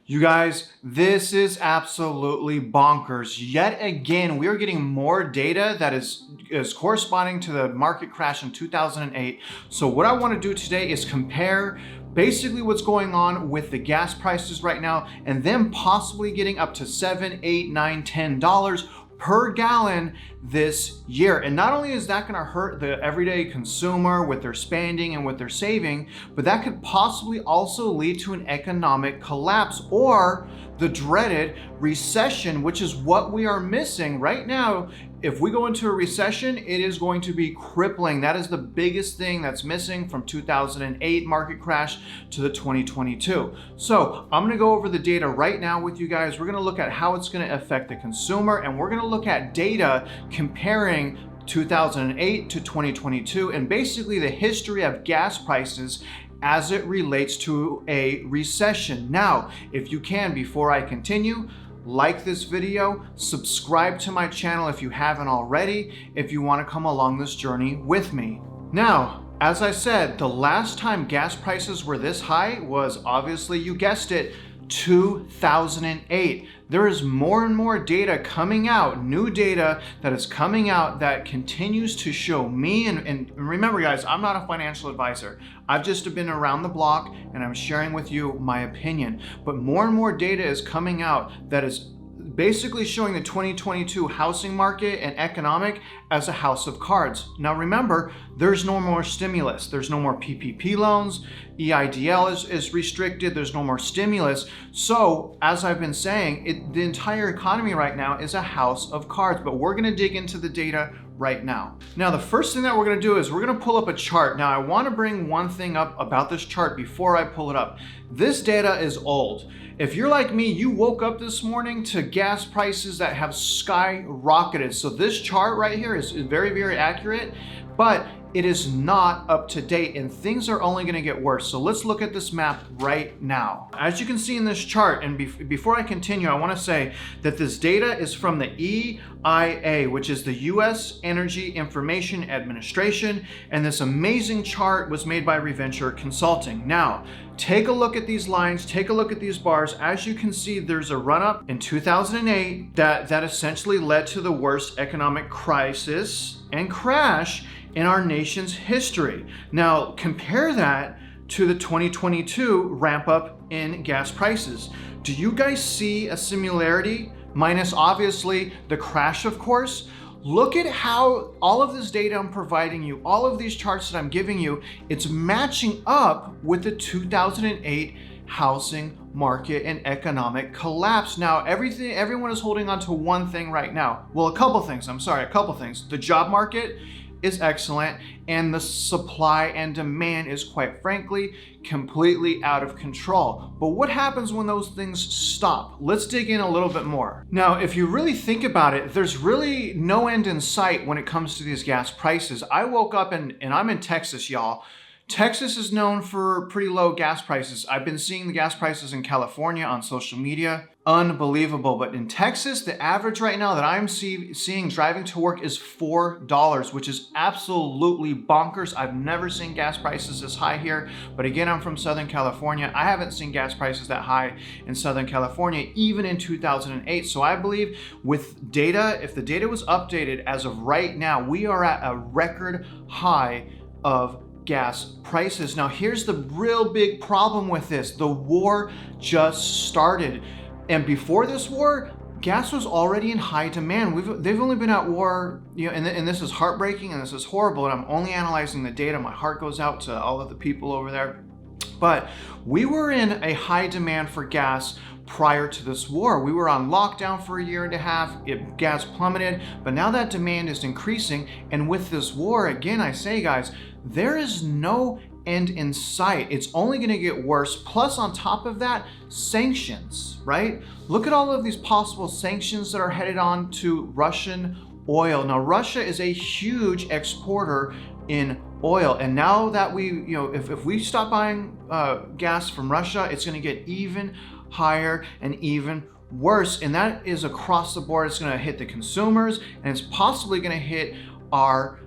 You guys, this is absolutely bonkers. Yet again, we are getting more data that is corresponding to the market crash in 2008. So what I want to do today is compare basically what's going on with the gas prices right now, and them possibly getting up to $7, $8, $9, $10 per gallon this year. And not only is that going to hurt the everyday consumer with their spending and with their saving, but that could possibly also lead to an economic collapse or the dreaded recession, which is what we are missing right now. If we go into a recession, it is going to be crippling. That is the biggest thing that's missing from 2008 market crash to the 2022. So I'm gonna go over the data right now with you guys. We're gonna look at how it's gonna affect the consumer, and we're gonna look at data comparing 2008 to 2022 and basically the history of gas prices as it relates to a recession. Now, if you can, before I continue, like this video, subscribe to my channel if you haven't already, if you want to come along this journey with me. Now, as I said, the last time gas prices were this high was, obviously, you guessed it, 2008. There is more and more data coming out, new data that is coming out that continues to show me, and remember guys, I'm not a financial advisor. I've just been around the block and I'm sharing with you my opinion. But more and more data is coming out that is basically showing the 2022 housing market and economic as a house of cards. Now remember, there's no more stimulus. There's no more PPP loans. EIDL is restricted. There's no more stimulus. So as I've been saying, the entire economy right now is a house of cards, but we're gonna dig into the data right now. Now, the first thing that we're gonna do is we're gonna pull up a chart. Now, I wanna bring one thing up about this chart before I pull it up. This data is old. If you're like me, you woke up this morning to gas prices that have skyrocketed. So this chart right here is very, very accurate, but it is not up to date and things are only gonna get worse. So let's look at this map right now. As you can see in this chart, and before I continue, I wanna say that this data is from the EIA, which is the US Energy Information Administration, and this amazing chart was made by Reventure Consulting. Now, take a look at these lines, take a look at these bars. As you can see, there's a run up in 2008 that essentially led to the worst economic crisis and crash in our nation's history. Now, compare that to the 2022 ramp up in gas prices. Do you guys see a similarity? Minus obviously the crash, of course. Look at how all of this data I'm providing you, all of these charts that I'm giving you, it's matching up with the 2008 housing market and economic collapse. Now, everyone is holding on to one thing right now. Well, a couple things. The job market is excellent, and the supply and demand is, quite frankly, completely out of control. But what happens when those things stop? Let's dig in a little bit more. Now, if you really think about it, there's really no end in sight when it comes to these gas prices. I woke up and I'm in Texas, y'all. Texas is known for pretty low gas prices. I've been seeing the gas prices in California on social media. Unbelievable. But in Texas, the average right now that I'm seeing driving to work is $4, which is absolutely bonkers. I've never seen gas prices this high here. But again, I'm from Southern California. I haven't seen gas prices that high in Southern California, even in 2008. So I believe with data, if the data was updated as of right now, we are at a record high of gas prices. Now, here's the real big problem with this. The war just started. And before this war, gas was already in high demand. They've only been at war, and this is heartbreaking and this is horrible. And I'm only analyzing the data. My heart goes out to all of the people over there. But we were in a high demand for gas prior to this war. We were on lockdown for a year and a half. Gas plummeted, but now that demand is increasing. And with this war, again, I say, guys, there is no end in sight. It's only going to get worse. Plus, on top of that, sanctions, right? Look at all of these possible sanctions that are headed on to Russian oil. Now, Russia is a huge exporter in oil. And now that if we stop buying gas from Russia, it's going to get even higher and even worse. And that is across the board. It's going to hit the consumers, and it's possibly going to hit our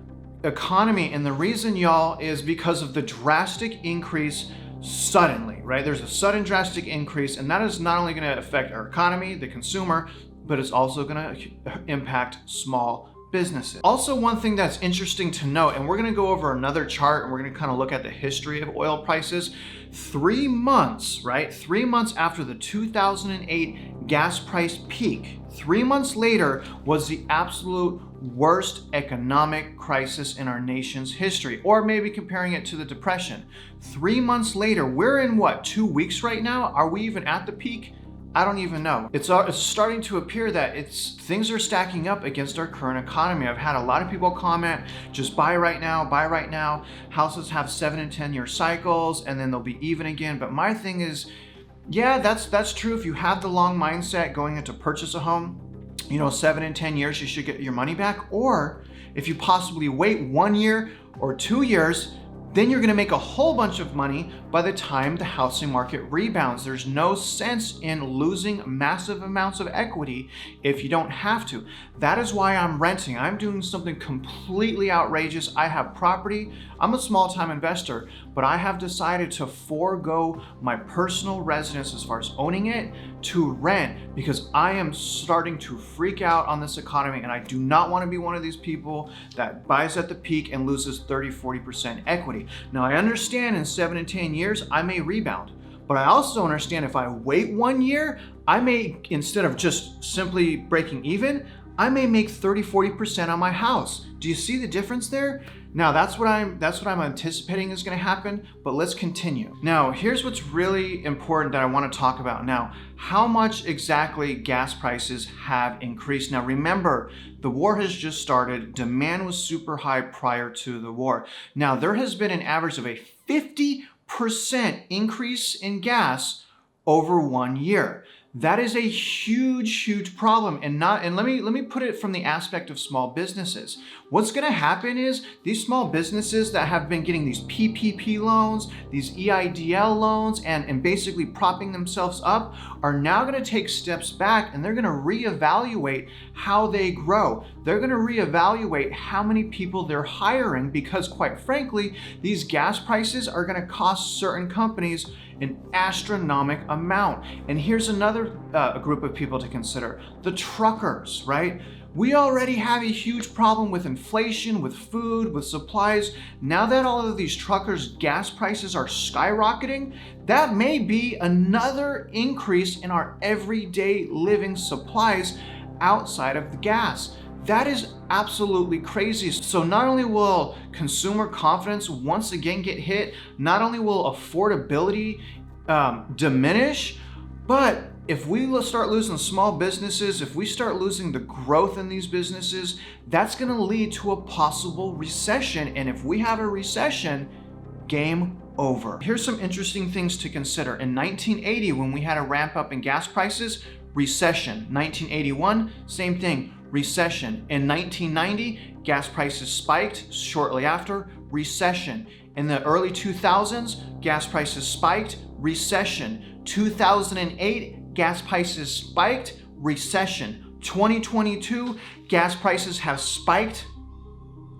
economy. And the reason, y'all, is because of the drastic increase suddenly, right? There's a sudden drastic increase, and that is not only going to affect our economy, the consumer, but it's also going to impact small businesses. Also, one thing that's interesting to note, and we're going to go over another chart and we're going to kind of look at the history of oil prices. 3 months, right? 3 months after the 2008 gas price peak, 3 months later was the absolute worst economic crisis in our nation's history, or maybe comparing it to the Depression. 3 months later, we're in what, 2 weeks right now? Are we even at the peak? I don't even know. It's starting to appear that things are stacking up against our current economy. I've had a lot of people comment, just buy right now, buy right now. Houses have 7 and 10 year cycles, and then they'll be even again. But my thing is, yeah, that's true. If you have the long mindset going into purchase a home, 7 and 10 years, you should get your money back. Or if you possibly wait 1 year or 2 years, then you're going to make a whole bunch of money by the time the housing market rebounds. There's no sense in losing massive amounts of equity if you don't have to. That is why I'm renting. I'm doing something completely outrageous. I have property. I'm a small-time investor, but I have decided to forego my personal residence as far as owning it to rent, because I am starting to freak out on this economy, and I do not want to be one of these people that buys at the peak and loses 30-40% equity. Now, I understand in 7 and 10 years, I may rebound, but I also understand if I wait 1 year, I may, instead of just simply breaking even, I may make 30-40% on my house. Do you see the difference there? Now, that's what I'm anticipating is going to happen, but let's continue. Now, here's what's really important that I want to talk about now. How much exactly gas prices have increased? Now, remember, the war has just started. Demand was super high prior to the war. Now, there has been an average of a 50% increase in gas over 1 year. That is a huge problem, and let me put it from the aspect of small businesses. What's going to happen is these small businesses that have been getting these PPP loans, these EIDL loans, and basically propping themselves up are now going to take steps back, and they're going to reevaluate how they grow. They're going to reevaluate how many people they're hiring, because quite frankly, these gas prices are going to cost certain companies an astronomical amount. And here's another group of people to consider: the truckers, right? We already have a huge problem with inflation, with food, with supplies. Now that all of these truckers' gas prices are skyrocketing, that may be another increase in our everyday living supplies outside of the gas. That is absolutely crazy. So not only will consumer confidence once again get hit, not only will affordability diminish, but if we start losing small businesses, if we start losing the growth in these businesses, that's going to lead to a possible recession. And if we have a recession, game over. Here's some interesting things to consider. In 1980, when we had a ramp up in gas prices, recession. 1981, same thing, recession. In 1990, gas prices spiked. Shortly after, recession. In the early 2000s, gas prices spiked, recession. 2008, gas prices spiked, recession. 2022, gas prices have spiked.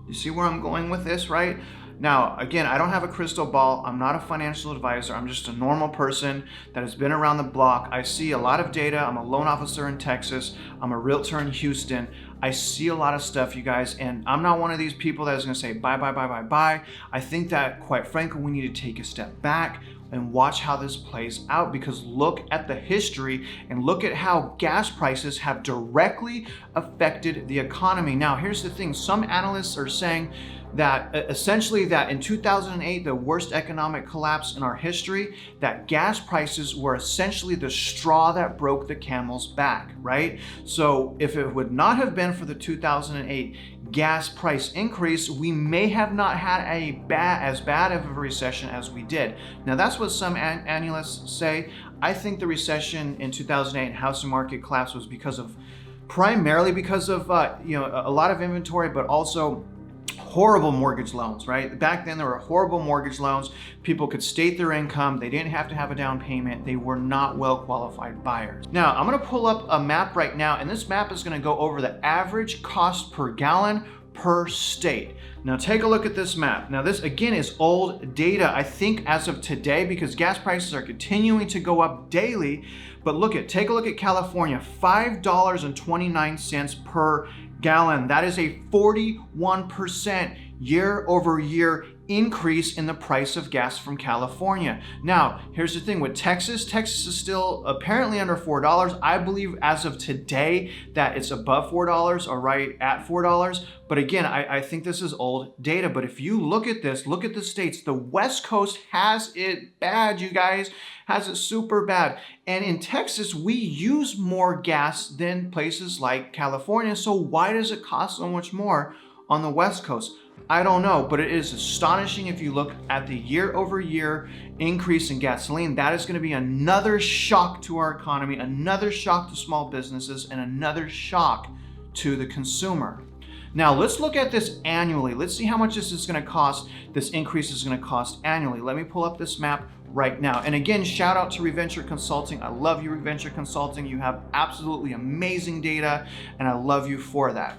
You see where I'm going with this, right? Now, again, I don't have a crystal ball. I'm not a financial advisor. I'm just a normal person that has been around the block. I see a lot of data. I'm a loan officer in Texas. I'm a realtor in Houston. I see a lot of stuff, you guys, and I'm not one of these people that is going to say buy. I think that, quite frankly, we need to take a step back and watch how this plays out, because look at the history and look at how gas prices have directly affected the economy. Now, here's the thing. Some analysts are saying that essentially that in 2008, the worst economic collapse in our history, that gas prices were essentially the straw that broke the camel's back, right? So if it would not have been for the 2008 gas price increase, we may have not had as bad of a recession as we did. Now, that's what some analysts say. I think the recession in 2008 housing market collapse was primarily because of a lot of inventory, but also horrible mortgage loans, right? Back then, there were horrible mortgage loans. People could state their income. They didn't have to have a down payment. They were not well-qualified buyers. Now, I'm going to pull up a map right now, and this map is going to go over the average cost per gallon per state. Now take a look at this map. Now this again is old data, I think as of today, because gas prices are continuing to go up daily. But take a look at California, $5.29 per gallon. That is a 41% year over year increase in the price of gas from California. Now, here's the thing with Texas. Texas is still apparently under $4. I believe as of today that it's above $4 or right at $4. But again, I think this is old data. But if you look at this, look at the states. The West Coast has it bad, you guys, has it super bad. And in Texas, we use more gas than places like California. So why does it cost so much more on the West Coast? I don't know, but it is astonishing if you look at the year over year increase in gasoline. That is going to be another shock to our economy, another shock to small businesses, and another shock to the consumer. Now let's look at this annually. Let's see how much this is going to cost. This increase is going to cost annually. Let me pull up this map right now. And again, shout out to Reventure Consulting. I love you, Reventure Consulting. You have absolutely amazing data, and I love you for that.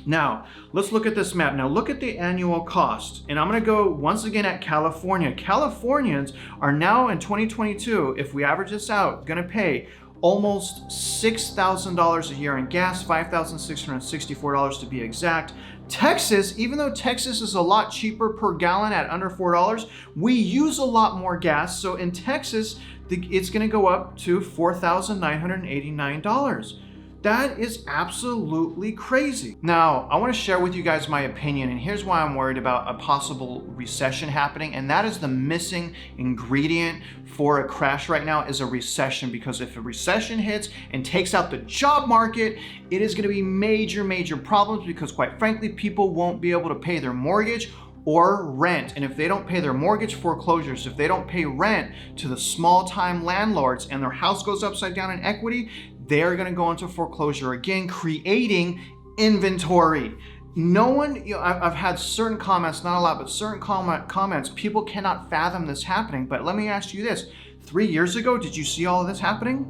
Now, let's look at this map. Now, look at the annual cost. And I'm going to go once again at California. Californians are now in 2022, if we average this out, going to pay almost $6,000 a year in gas, $5,664 to be exact. Texas, even though Texas is a lot cheaper per gallon at under $4, we use a lot more gas. So in Texas, it's going to go up to $4,989. That is absolutely crazy. Now, I want to share with you guys my opinion, and here's why I'm worried about a possible recession happening, and that is the missing ingredient for a crash right now is a recession, because if a recession hits and takes out the job market, it is going to be major problems, because quite frankly, people won't be able to pay their mortgage or rent. And if they don't pay their mortgage, foreclosures, if they don't pay rent to the small time landlords and their house goes upside down in equity, they're going to go into foreclosure again, creating inventory. No one, I've had certain comments, not a lot, but certain comments, people cannot fathom this happening. But let me ask you this, 3 years ago, did you see all of this happening?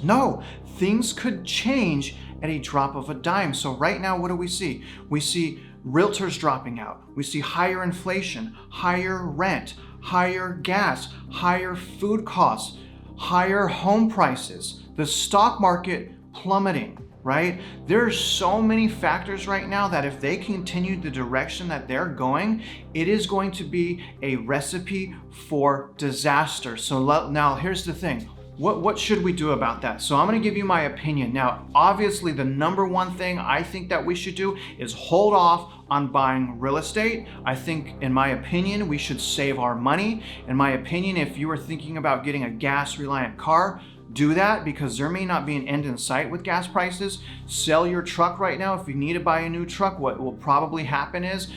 No, things could change at a drop of a dime. So right now, what do we see? We see realtors dropping out. We see higher inflation, higher rent, higher gas, higher food costs, higher home prices, the stock market plummeting, right? There's so many factors right now that if they continue the direction that they're going, it is going to be a recipe for disaster. So now here's the thing. What should we do about that? So I'm going to give you my opinion. Now, obviously, the number one thing I think that we should do is hold off on buying real estate. I think, in my opinion, we should save our money. In my opinion, if you are thinking about getting a gas-reliant car, do that, because there may not be an end in sight with gas prices. Sell your truck right now. If you need to buy a new truck, what will probably happen is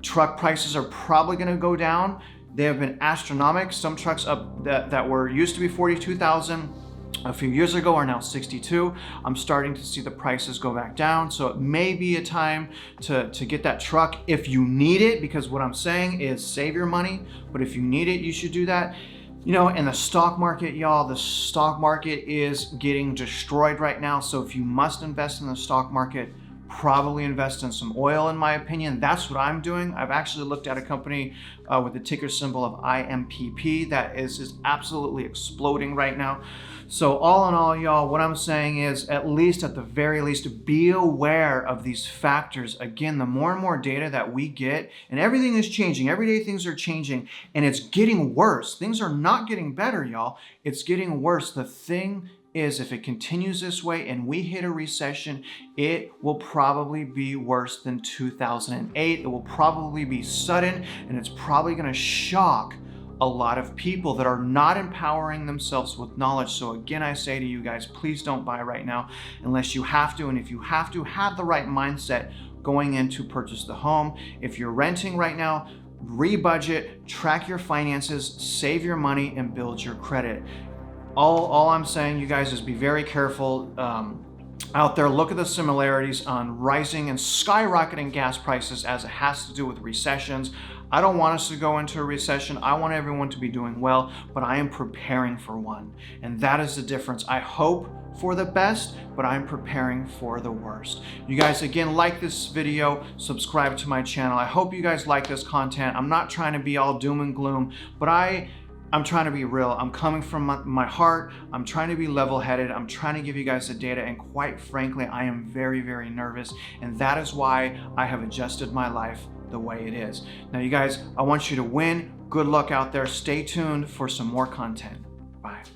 truck prices are probably going to go down. They have been astronomical. Some trucks up that were used to be $42,000 a few years ago are now $62,000. I'm starting to see the prices go back down. So it may be a time to get that truck if you need it, because what I'm saying is save your money. But if you need it, you should do that. And the stock market, y'all, the stock market is getting destroyed right now. So if you must invest in the stock market, probably invest in some oil, in my opinion. That's what I'm doing. I've actually looked at a company with the ticker symbol of IMPP that is absolutely exploding right now. So all in all, y'all, what I'm saying is, at the very least, be aware of these factors. Again, the more and more data that we get, and everything is changing. Every day things are changing, and it's getting worse. Things are not getting better, y'all. It's getting worse. The thing is, if it continues this way and we hit a recession, it will probably be worse than 2008. It will probably be sudden, and it's probably going to shock a lot of people that are not empowering themselves with knowledge. So again, I say to you guys, please don't buy right now unless you have to. And if you have to, have the right mindset going in to purchase the home. If you're renting right now, re-budget, track your finances, save your money, and build your credit. All I'm saying, you guys, is be very careful out there. Look at the similarities on rising and skyrocketing gas prices as it has to do with recessions. I don't want us to go into a recession. I want everyone to be doing well, but I am preparing for one. And that is the difference. I hope for the best, but I'm preparing for the worst. You guys, again, like this video, subscribe to my channel. I hope you guys like this content. I'm not trying to be all doom and gloom, but I'm trying to be real. I'm coming from my heart. I'm trying to be level-headed. I'm trying to give you guys the data, and quite frankly, I am very, very nervous, and that is why I have adjusted my life the way it is. Now, you guys, I want you to win. Good luck out there. Stay tuned for some more content.